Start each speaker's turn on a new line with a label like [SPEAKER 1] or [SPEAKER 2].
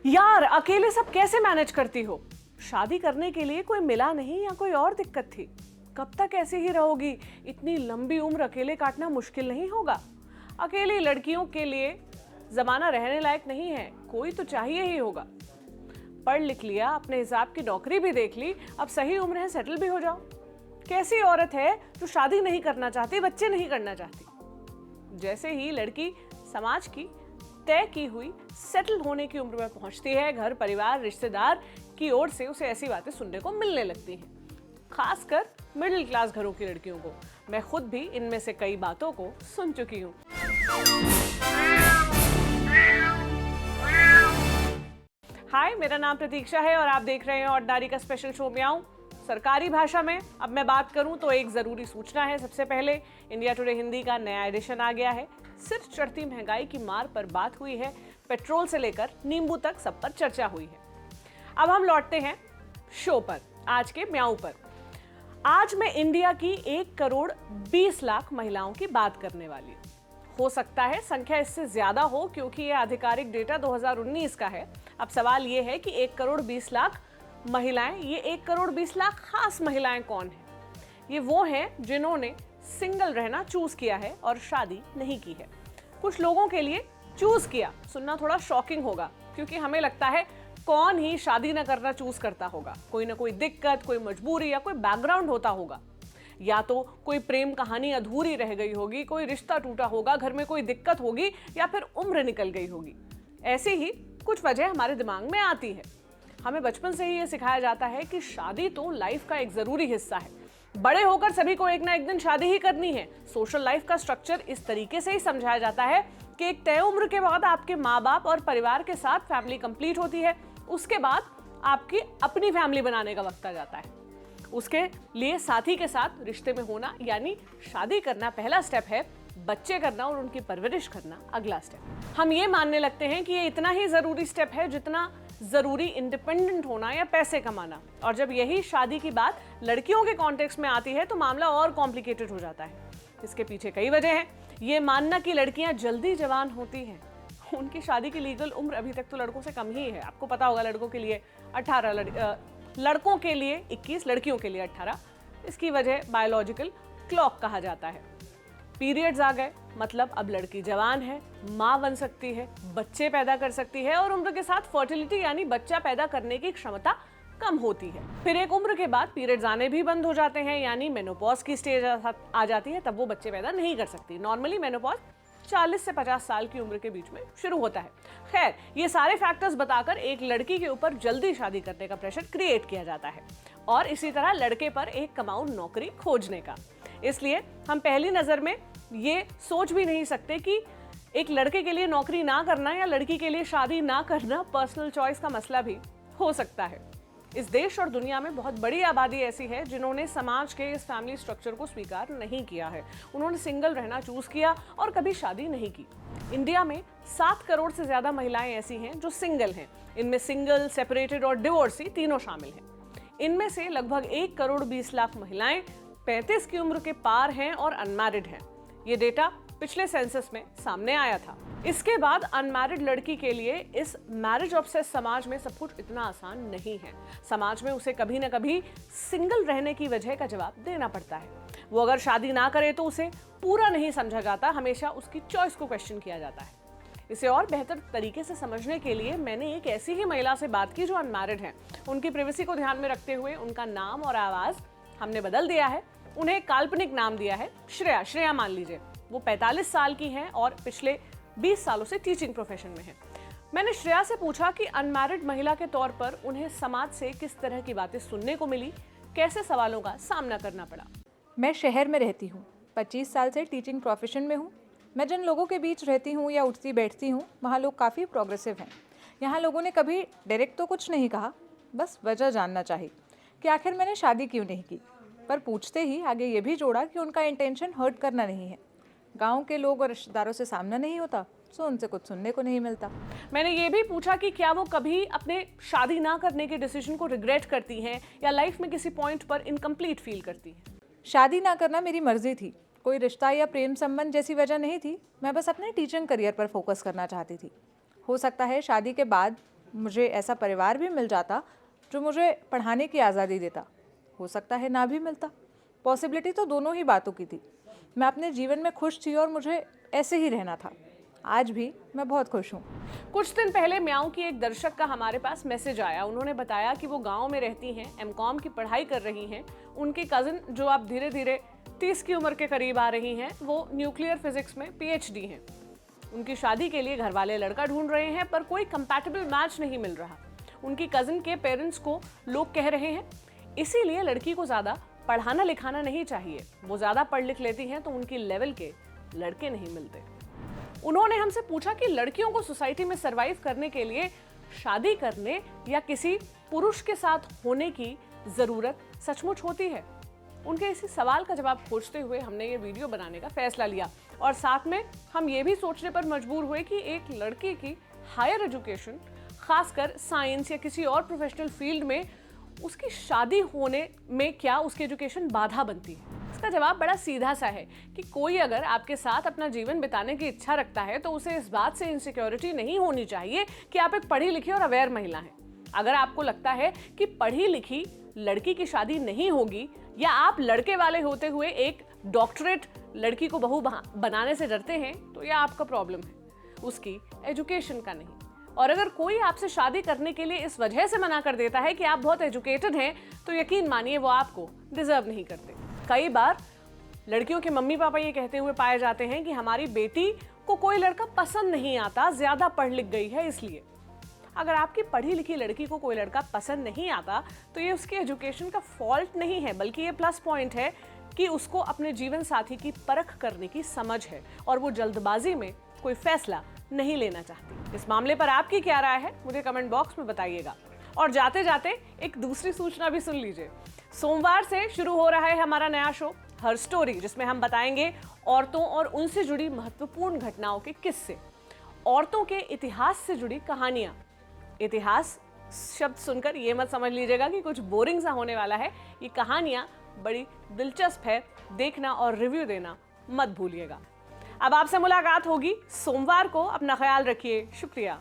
[SPEAKER 1] यार अकेले सब कैसे मैनेज करती हो? शादी करने के लिए कोई मिला नहीं या कोई और दिक्कत थी? कब तक ऐसे ही रहोगी? इतनी लंबी उम्र अकेले काटना मुश्किल नहीं होगा? अकेली लड़कियों के लिए जमाना रहने लायक नहीं है, कोई तो चाहिए ही होगा। पढ़ लिख लिया, अपने हिसाब की नौकरी भी देख ली, अब सही उम्र है सेटल भी हो जाओ। कैसी औरत है जो शादी नहीं करना चाहती, बच्चे नहीं करना चाहती? जैसे ही लड़की समाज की तय की हुई सेटल होने की उम्र में पहुंचती है, घर परिवार रिश्तेदार की ओर से उसे ऐसी बातें सुनने को मिलने लगती हैं, खासकर मिडिल क्लास घरों की लड़कियों को। मैं खुद भी इनमें से कई बातों को सुन चुकी हूँ। हाय, मेरा नाम प्रतीक्षा है और आप देख रहे हैं ऑर्डिनरी का स्पेशल शो म्याऊं। सरकारी भाषा में अब मैं बात करूं तो एक जरूरी सूचना है। सबसे पहले इंडिया टुडे हिंदी का नया एडिशन आ गया है। सिर्फ चढ़ती महंगाई की मार पर बात हुई है, पेट्रोल से लेकर नींबू तक सब पर चर्चा हुई है। अब हम लौटते हैं शो पर, आज के म्याऊं पर। आज मैं इंडिया की 1 करोड़ 20 लाख महिलाओं की बात करने वाली हूं। हो सकता है संख्या इससे ज्यादा हो क्योंकि यह आधिकारिक डेटा 2019 का है। अब सवाल यह है कि 1 करोड़ 20 लाख महिलाएं, ये 1 करोड़ 20 लाख खास महिलाएं कौन हैं? ये वो हैं जिन्होंने सिंगल रहना चूज किया है और शादी नहीं की है। कुछ लोगों के लिए चूज किया सुनना थोड़ा शॉकिंग होगा, क्योंकि हमें लगता है कौन ही शादी ना करना चूज करता होगा। कोई ना कोई दिक्कत, कोई मजबूरी या कोई बैकग्राउंड होता होगा, या तो कोई प्रेम कहानी अधूरी रह गई होगी, कोई रिश्ता टूटा होगा, घर में कोई दिक्कत होगी या फिर उम्र निकल गई होगी। ऐसी ही कुछ वजह हमारे दिमाग में आती है। हमें बचपन से ही ये सिखाया जाता है कि शादी तो लाइफ का एक जरूरी हिस्सा है। बड़े होकर सभी को एक ना एक दिन शादी ही करनी है। सोशल लाइफ का स्ट्रक्चर इस तरीके से ही समझाया जाता है कि एक तय उम्र के बाद आपके माँ बाप और परिवार के साथ फैमिली कंप्लीट होती है। उसके बाद आपकी अपनी फैमिली बनाने का वक्त आ जाता है। उसके लिए साथी के साथ रिश्ते में होना यानी शादी करना पहला स्टेप है, बच्चे करना और उनकी परवरिश करना अगला स्टेप। हम ये मानने लगते हैं कि ये इतना ही जरूरी स्टेप है जितना जरूरी इंडिपेंडेंट होना या पैसे कमाना। और जब यही शादी की बात लड़कियों के कॉन्टेक्स्ट में आती है तो मामला और कॉम्प्लिकेटेड हो जाता है। इसके पीछे कई वजह हैं। ये मानना कि लड़कियां जल्दी जवान होती हैं, उनकी शादी की लीगल उम्र अभी तक तो लड़कों से कम ही है। आपको पता होगा, लड़कों के लिए 18, लड़कों के लिए 21, लड़कियों के लिए 18। इसकी वजह बायोलॉजिकल क्लॉक कहा जाता है। पीरियड्स आ गए, मतलब अब लड़की जवान है, माँ बन सकती है, बच्चे पैदा कर सकती है और उम्र के साथ फर्टिलिटी यानी बच्चा पैदा करने की क्षमता कम होती है। फिर एक उम्र के बाद पीरियड्स आने भी बंद हो जाते हैं, यानी मेनोपॉज की स्टेज आ जाती है। तब वो बच्चे पैदा नहीं कर सकती। नॉर्मली मेनोपॉज 40 से 50 साल की उम्र के बीच में शुरू होता है। खैर, ये सारे फैक्टर्स बताकर एक लड़की के ऊपर जल्दी शादी करने का प्रेशर क्रिएट किया जाता है और इसी तरह लड़के पर एक कमाऊ नौकरी खोजने का। इसलिए हम पहली नजर में ये सोच भी नहीं सकते कि एक लड़के के लिए नौकरी ना करना या लड़की के लिए शादी ना करना पर्सनल चॉइस का मसला भी हो सकता है। इस देश और दुनिया में बहुत बड़ी आबादी ऐसी है जिन्होंने समाज के इस फैमिली स्ट्रक्चर को स्वीकार नहीं किया है। उन्होंने सिंगल रहना चूज किया और कभी शादी नहीं की। इंडिया में 7 करोड़ से ज्यादा महिलाएं ऐसी हैं जो सिंगल हैं। इनमें सिंगल, सेपरेटेड और डिवोर्सी तीनों शामिल हैं। इनमें से लगभग 1 करोड़ 20 लाख महिलाएं 35 की उम्र के पार हैं और अनमैरिड हैं। ये डेटा पिछले सेंसस में सामने आया था। इसके बाद अनमैरिड लड़की के लिए इस मैरिज ऑब्सेस समाज में सब कुछ इतना आसान नहीं है। समाज में उसे कभी ना कभी सिंगल रहने की वजह का जवाब देना पड़ता है। वो अगर शादी ना करे तो उसे पूरा नहीं समझा जाता, हमेशा उसकी चॉइस को क्वेश्चन किया जाता है। इसे और बेहतर तरीके से समझने के लिए मैंने एक ऐसी ही महिला से बात की जो अनमैरिड है। उनकी प्राइवेसी को ध्यान में रखते हुए उनका नाम और आवाज हमने बदल दिया है। उन्हें एक काल्पनिक नाम दिया है, श्रेया मान लीजिए। वो 45 साल की हैं और पिछले 20 सालों से टीचिंग प्रोफेशन में है। मैंने श्रेया से पूछा कि अनमैरिड महिला के तौर पर उन्हें समाज से किस तरह की बातें सुनने को मिली, कैसे सवालों का सामना करना पड़ा।
[SPEAKER 2] मैं शहर में रहती हूँ, 25 साल से टीचिंग प्रोफेशन में हूँ। मैं जिन लोगों के बीच रहती हूँ या उठती बैठती हूँ, वहाँ लोग काफ़ी प्रोग्रेसिव हैं। यहाँ लोगों ने कभी डायरेक्ट तो कुछ नहीं कहा, बस वजह जानना चाहिए कि आखिर मैंने शादी क्यों नहीं की। पर पूछते ही आगे ये भी जोड़ा कि उनका इंटेंशन हर्ट करना नहीं है। गांव के लोग और रिश्तेदारों से सामना नहीं होता, सो उनसे कुछ सुनने को नहीं मिलता।
[SPEAKER 1] मैंने ये भी पूछा कि क्या वो कभी अपने शादी ना करने के डिसीजन को रिग्रेट करती हैं या लाइफ में किसी पॉइंट पर इनकम्प्लीट फील करती हैं।
[SPEAKER 2] शादी ना करना मेरी मर्जी थी, कोई रिश्ता या प्रेम संबंध जैसी वजह नहीं थी। मैं बस अपने टीचिंग करियर पर फोकस करना चाहती थी। हो सकता है शादी के बाद मुझे ऐसा परिवार भी मिल जाता जो मुझे पढ़ाने की आज़ादी देता, हो सकता है ना भी मिलता। पॉसिबिलिटी तो दोनों ही बातों की थी। मैं अपने जीवन में खुश थी और मुझे ऐसे ही रहना था। आज भी मैं बहुत खुश हूँ।
[SPEAKER 1] कुछ दिन पहले म्याऊं की एक दर्शक का हमारे पास मैसेज आया। उन्होंने बताया कि वो गांव में रहती हैं, एमकॉम की पढ़ाई कर रही हैं। उनकी कजिन, जो अब धीरे धीरे 30 की उम्र के करीब आ रही हैं, वो न्यूक्लियर फिजिक्स में PhD हैं। उनकी शादी के लिए घर वाले लड़का ढूंढ रहे हैं, पर कोई कंपैटिबल मैच नहीं मिल रहा। उनकी कजिन के पेरेंट्स को लोग कह रहे हैं इसीलिए लड़की को ज़्यादा पढ़ाना लिखाना नहीं चाहिए, वो ज़्यादा पढ़ लिख लेती हैं तो उनकी लेवल के लड़के नहीं मिलते। उन्होंने हमसे पूछा कि लड़कियों को सोसाइटी में सरवाइव करने के लिए शादी करने या किसी पुरुष के साथ होने की ज़रूरत सचमुच होती है। उनके इसी सवाल का जवाब खोजते हुए हमने ये वीडियो बनाने का फैसला लिया, और साथ में हम ये भी सोचने पर मजबूर हुए कि एक लड़की की हायर एजुकेशन, खासकर साइंस या किसी और प्रोफेशनल फील्ड में उसकी शादी होने में क्या उसकी एजुकेशन बाधा बनती है। इसका जवाब बड़ा सीधा सा है कि कोई अगर आपके साथ अपना जीवन बिताने की इच्छा रखता है तो उसे इस बात से इनसिक्योरिटी नहीं होनी चाहिए कि आप एक पढ़ी लिखी और अवेयर महिला हैं। अगर आपको लगता है कि पढ़ी लिखी लड़की की शादी नहीं होगी, या आप लड़के वाले होते हुए एक डॉक्टरेट लड़की को बहू बनाने से डरते हैं, तो यह आपका प्रॉब्लम है, उसकी एजुकेशन का नहीं। और अगर कोई आपसे शादी करने के लिए इस वजह से मना कर देता है कि आप बहुत एजुकेटेड हैं, तो यकीन मानिए वो आपको डिजर्व नहीं करते। कई बार लड़कियों के मम्मी पापा ये कहते हुए पाए जाते हैं कि हमारी बेटी को कोई लड़का पसंद नहीं आता, ज्यादा पढ़ लिख गई है इसलिए। अगर आपकी पढ़ी लिखी लड़की को कोई लड़का पसंद नहीं आता तो ये उसकी एजुकेशन का फॉल्ट नहीं है, बल्कि ये प्लस पॉइंट है कि उसको अपने जीवन साथी की परख करने की समझ है और वो जल्दबाजी में कोई फैसला नहीं लेना चाहती। इस मामले पर आपकी क्या राय है, मुझे कमेंट बॉक्स में बताइएगा। और जाते जाते एक दूसरी सूचना भी सुन लीजिए। सोमवार से शुरू हो रहा है हमारा नया शो हर स्टोरी, जिसमें हम बताएंगे औरतों और उनसे जुड़ी महत्वपूर्ण घटनाओं के किस्से, औरतों के इतिहास से जुड़ी कहानियां। इतिहास शब्द सुनकर ये मत समझ लीजिएगा कि कुछ बोरिंग सा होने वाला है। ये कहानियां बड़ी दिलचस्प है, देखना और रिव्यू देना मत भूलिएगा। अब आपसे मुलाकात होगी सोमवार को। अपना ख्याल रखिए। शुक्रिया।